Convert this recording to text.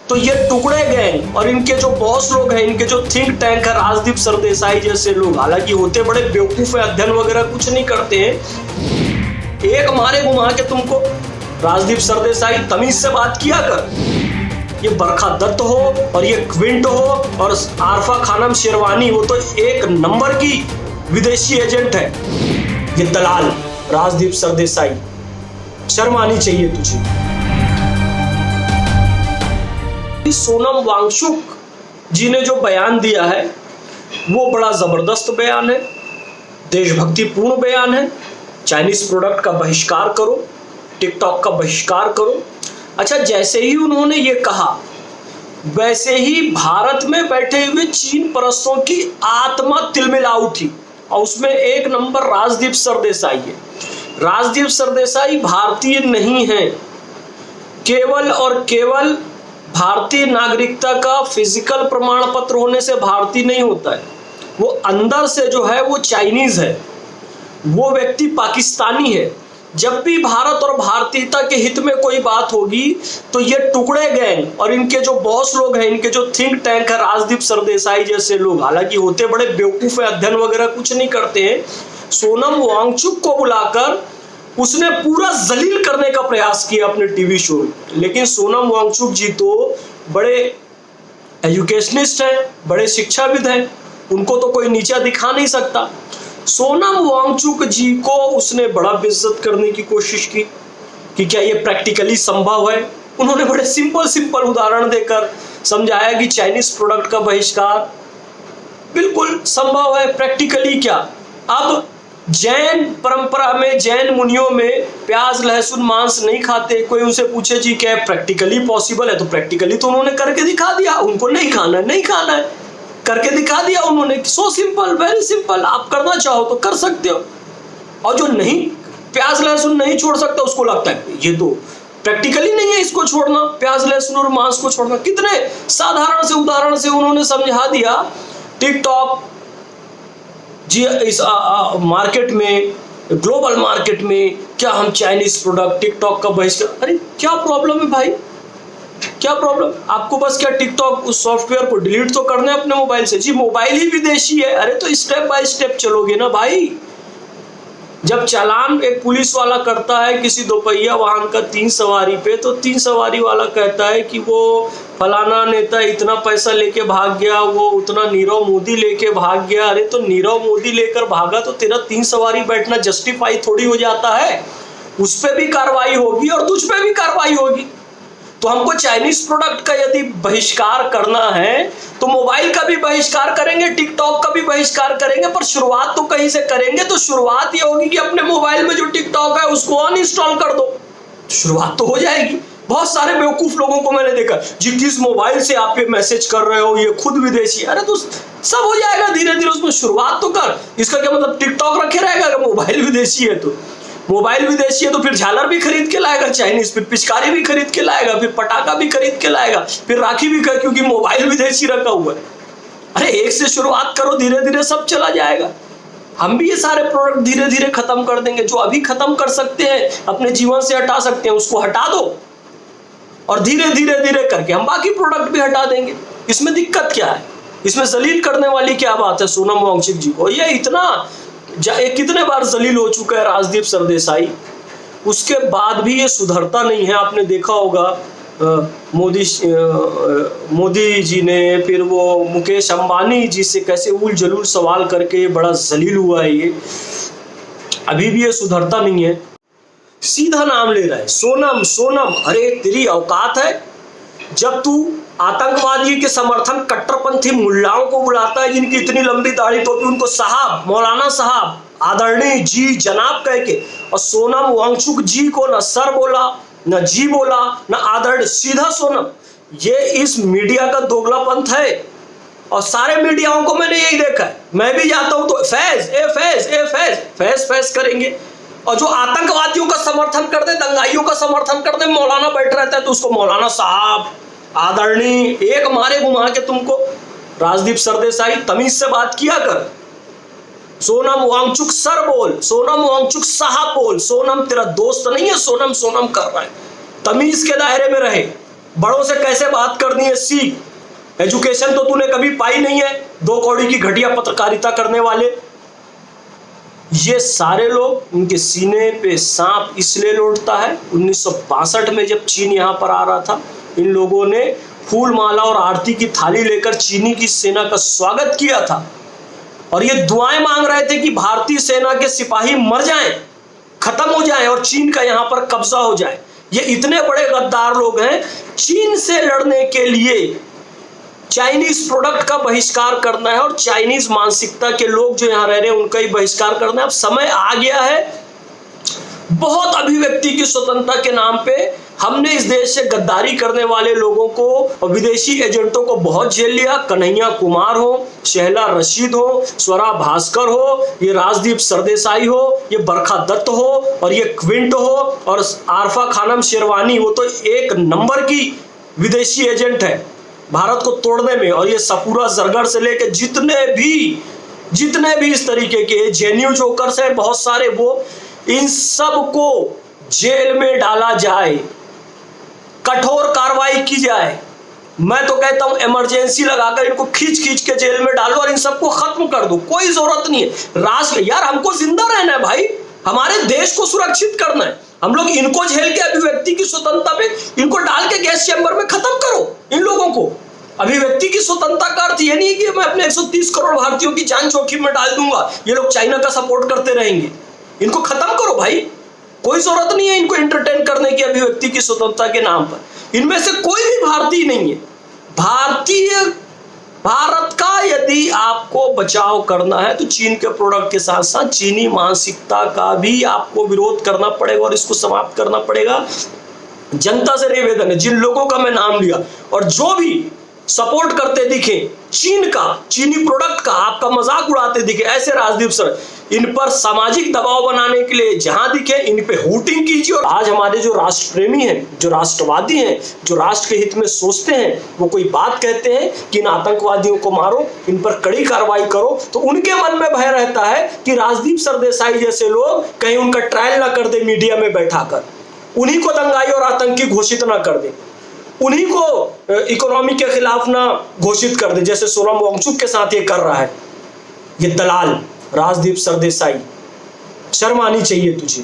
तो ये टुकड़े गैंग और इनके जो बॉस लोग हैं, इनके जो थिंक टैंक है, राजदीप सरदेसाई जैसे लोग, हालांकि होते बड़े बेवकूफ है, अध्ययन वगैरह कुछ नहीं करते हैं, एक मारे घुमा के तुमको। राजदीप सरदेसाई तमीज से बात किया कर। ये बरखा दत्त हो और ये क्विंट हो और आरफा खानम शेरवानी, वो तो एक नंबर की विदेशी एजेंट है। ये दलाल राजदीप सरदेसाई, शर्म आनी चाहिए तुझे। सोनम वांगचुक जी ने जो बयान दिया है वो बड़ा जबरदस्त बयान है, देशभक्तिपूर्ण बयान है। चाइनीज प्रोडक्ट का बहिष्कार करो, टिकटॉक का बहिष्कार करो। अच्छा, जैसे ही उन्होंने ये कहा वैसे ही भारत में बैठे हुए चीन परस्तों की आत्मा तिलमिला उठी, और उसमें एक नंबर राजदीप सरदेसाई है। राजदीप सरदेसाई भारतीय नहीं है, केवल और केवल भारतीय नागरिकता का फिजिकल प्रमाण पत्र होने से भारतीय नहीं होता है। वो अंदर से जो है वो चाइनीज है, वो व्यक्ति पाकिस्तानी है। जब भी भारत और भारतीयता के हित में कोई बात होगी तो ये टुकड़े गैंग और इनके जो बॉस लोग हैं, इनके जो थिंक टैंक है, राजदीप सरदेसाई जैसे लोग, हालांकि होते बड़े बेवकूफ है, अध्ययन वगैरह कुछ नहीं करते हैं, सोनम वांगचुक को बुलाकर उसने पूरा जलील करने का प्रयास किया अपने टीवी शो में। लेकिन सोनम वांगचुक जी तो बड़े एजुकेशनिस्ट हैं, बड़े शिक्षाविद हैं, उनको तो कोई नीचा दिखा नहीं सकता। सोनम वांगचुक जी को उसने बड़ा बेइज्जत करने की कोशिश की कि क्या ये प्रैक्टिकली संभव है। उन्होंने बड़े सिंपल उदाहरण देकर समझाया कि चाइनीज प्रोडक्ट का बहिष्कार बिल्कुल संभव है, प्रैक्टिकली क्या। अब जैन परंपरा में, जैन मुनियों में प्याज लहसुन मांस नहीं खाते। कोई उनसे पूछे जी क्या प्रैक्टिकली पॉसिबल है, तो प्रैक्टिकली तो उन्होंने करके दिखा दिया। उनको नहीं खाना है, करके दिखा दिया उन्होंने। So simple, very simple. आप करना चाहो तो कर सकते हो। और जो नहीं प्याज लहसुन नहीं छोड़ सकता उसको लगता है ये तो प्रैक्टिकली नहीं है इसको छोड़ना, प्याज लहसुन और मांस को छोड़ना। कितने साधारण से उदाहरण से उन्होंने समझा दिया। टिकटॉक जी इस मार्केट में, ग्लोबल मार्केट में क्या हम चाइनीज प्रोडक्ट, टिकटॉक का बहिष्कार, अरे क्या प्रॉब्लम है भाई, क्या प्रॉब्लम? आपको बस क्या टिकटॉक उस सॉफ्टवेयर को डिलीट तो करना है अपने मोबाइल से। जी मोबाइल ही विदेशी है, अरे तो स्टेप बाय स्टेप चलोगे ना भाई। जब चालान एक पुलिस वाला करता है किसी दोपहिया वाहन का 3 सवारी पे, तो 3 सवारी वाला कहता है कि वो फलाना नेता इतना पैसा लेके भाग गया, वो उतना नीरव मोदी लेके भाग गया। अरे तो नीरव मोदी लेकर भागा तो तेरा 3 सवारी बैठना जस्टिफाई थोड़ी हो जाता है। उस पर भी कार्रवाई होगी और तुझ पे भी कार्रवाई होगी। तो हमको चाइनीज प्रोडक्ट का यदि बहिष्कार करना है तो मोबाइल का भी बहिष्कार करेंगे, टिकटॉक का भी बहिष्कार करेंगे, पर शुरुआत तो कहीं से करेंगे। तो शुरुआत ये होगी कि अपने मोबाइल में जो टिकटॉक है उसको अनइंस्टॉल कर दो, शुरुआत तो हो जाएगी। बहुत सारे बेवकूफ लोगों को मैंने देखा, जी किस मोबाइल से आप ये मैसेज कर रहे हो, ये खुद विदेशी। अरे तो सब हो जाएगा धीरे धीरे, उसमें शुरुआत तो कर। इसका क्या मतलब टिकटॉक रखे रहेगा अगर मोबाइल विदेशी है तो? मोबाइल विदेशी है तो फिर झालर भी खरीद के लाएगा चाइनीज, फिर पिचकारी भी खरीद के लाएगा, फिर पटाखा भी खरीद के लाएगा, फिर राखी भी कर, क्योंकि मोबाइल विदेशी रखा हुआ है। अरे एक से शुरुआत करो, धीरे धीरे सब चला जाएगा। हम भी ये सारे प्रोडक्ट धीरे धीरे खत्म कर देंगे। जो अभी खत्म कर सकते हैं, अपने जीवन से हटा सकते हैं, उसको हटा दो और धीरे धीरे करके हम बाकी प्रोडक्ट भी हटा देंगे। इसमें दिक्कत क्या है? इसमें जलील करने वाली क्या बात है सोनम वांगचुक जी को? ये इतना कितने बार जलील हो चुका है राजदीप सरदेसाई, उसके बाद भी ये सुधरता नहीं है। आपने देखा होगा मोदी जी ने, फिर वो मुकेश अंबानी जी से कैसे उल जलूल सवाल करके बड़ा जलील हुआ है। ये अभी भी ये सुधरता नहीं है, सीधा नाम ले रहा है सोनम सोनम। अरे तेरी औकात है? जब तू आतंकवादी के समर्थन कट्टरपंथी मुल्लाओं को बुलाता है जिनकी इतनी लंबी दाढ़ी टोपी, उनको साहब, मौलाना साहब, आदरणीय जी, जनाब कह के, और सोनम वांगचुक जी को न सर बोला, न जी बोला, न आदरणीय, सीधा सोनम। ये इस मीडिया का दोगलापंथ है और सारे मीडियाओं को मैंने यही देखा है। मैं भी जाता हूं तो फैज करेंगे, और जो आतंकवादियों का समर्थन कर दे, दंगाइयों का समर्थन कर दे, मौलाना बैठ रहता है तो उसको मौलाना साहब, आदरणीय, एक मारे घुमा के तुमको। राजदीप सरदेसाई तमीज से बात किया कर। सोनम वांगचुक सर बोल, सोनम वांगचुक साहब बोल। सोनम तेरा दोस्त नहीं है, सोनम सोनम कर रहा है। तमीज के दायरे में रहे, बड़ों से कैसे बात करनी है सीख। एजुकेशन तो तूने कभी पाई नहीं है, 2 कौड़ी की घटिया पत्रकारिता करने वाले। ये सारे लोग, उनके सीने पे सांप इसलिए लौटता है। 1962 में जब चीन यहाँ पर आ रहा था, इन लोगों ने फूल माला और आरती की थाली लेकर चीनी की सेना का स्वागत किया था और ये दुआएं मांग रहे थे कि भारतीय सेना के सिपाही मर जाएं, खत्म हो जाएं और चीन का यहाँ पर कब्जा हो जाए। ये इतने बड़े गद्दार लोग हैं। चीन से लड़ने के लिए चाइनीज प्रोडक्ट का बहिष्कार करना है और चाइनीज मानसिकता के लोग जो यहाँ रह रहे हैं उनका ही बहिष्कार करना है। अब समय आ गया है, बहुत अभिव्यक्ति की स्वतंत्रता के नाम पे हमने इस देश से गद्दारी करने वाले लोगों को और विदेशी एजेंटों को बहुत झेल लिया। कन्हैया कुमार हो, शहला रशीद हो, स्वरा भास्कर हो, ये राजदीप सरदेसाई हो, ये बरखा दत्त हो और ये क्विंट हो और आरफा खानम शेरवानी, वो तो एक नंबर की विदेशी एजेंट है भारत को तोड़ने में। और ये सपूरा जरगर से लेकर जितने भी इस तरीके के जेन्यू जोकर्स हैं बहुत सारे, वो इन सब को जेल में डाला जाए, कठोर कार्रवाई की जाए। मैं तो कहता हूं इमरजेंसी लगाकर इनको खींच के जेल में डालो और इन सबको खत्म कर दो। कोई जरूरत नहीं है राष्ट्र, यार हमको जिंदा रहना है भाई, हमारे देश को सुरक्षित करना है। हम लोग इनको झेल के अभिव्यक्ति की स्वतंत्रता पे इनको डाल के गैस चैम्बर में खत्म करो इन लोगों को। अभिव्यक्ति की स्वतंत्रता का अर्थ ये नहीं कि मैं अपने 130 करोड़ भारतीयों की जान जोखिम में डाल दूंगा, ये लोग चाइना का सपोर्ट करते रहेंगे। इनको खत्म करो भाई, कोई जरूरत नहीं है इनको एंटरटेन करने की अभिव्यक्ति की स्वतंत्रता के नाम पर। इनमें से कोई भी भारतीय नहीं है। भारत का यदि आपको बचाव करना है तो चीन के प्रोडक्ट के साथ साथ चीनी मानसिकता का भी आपको विरोध करना पड़ेगा और इसको समाप्त करना पड़ेगा। जनता से निवेदन है, जिन लोगों का मैं नाम लिया और जो भी सपोर्ट करते दिखे चीनी प्रोडक्ट का, आपका मजाक उड़ाते दिखे ऐसे राजदीप सर, इन पर सामाजिक दबाव बनाने के लिए जहां दिखे इन पे हूटिंग कीजिए। और आज हमारे जो राष्ट्र प्रेमी हैं, जो राष्ट्रवादी हैं, जो राष्ट्र के हित में सोचते हैं, वो कोई बात कहते हैं कि इन आतंकवादियों को मारो, इन पर कड़ी कार्रवाई करो, तो उनके मन में भय रहता है कि राजदीप सरदेसाई जैसे लोग कहीं उनका ट्रायल ना कर दे मीडिया में बैठाकर, उन्हीं को दंगाई और आतंकी घोषित ना कर दे, उन्हीं को इकोनॉमी के खिलाफ ना घोषित कर दे, जैसे सोनम वांगचुक के साथ ये कर रहा है ये दलाल राजदीप सरदेसाई। शर्म आनी चाहिए तुझे।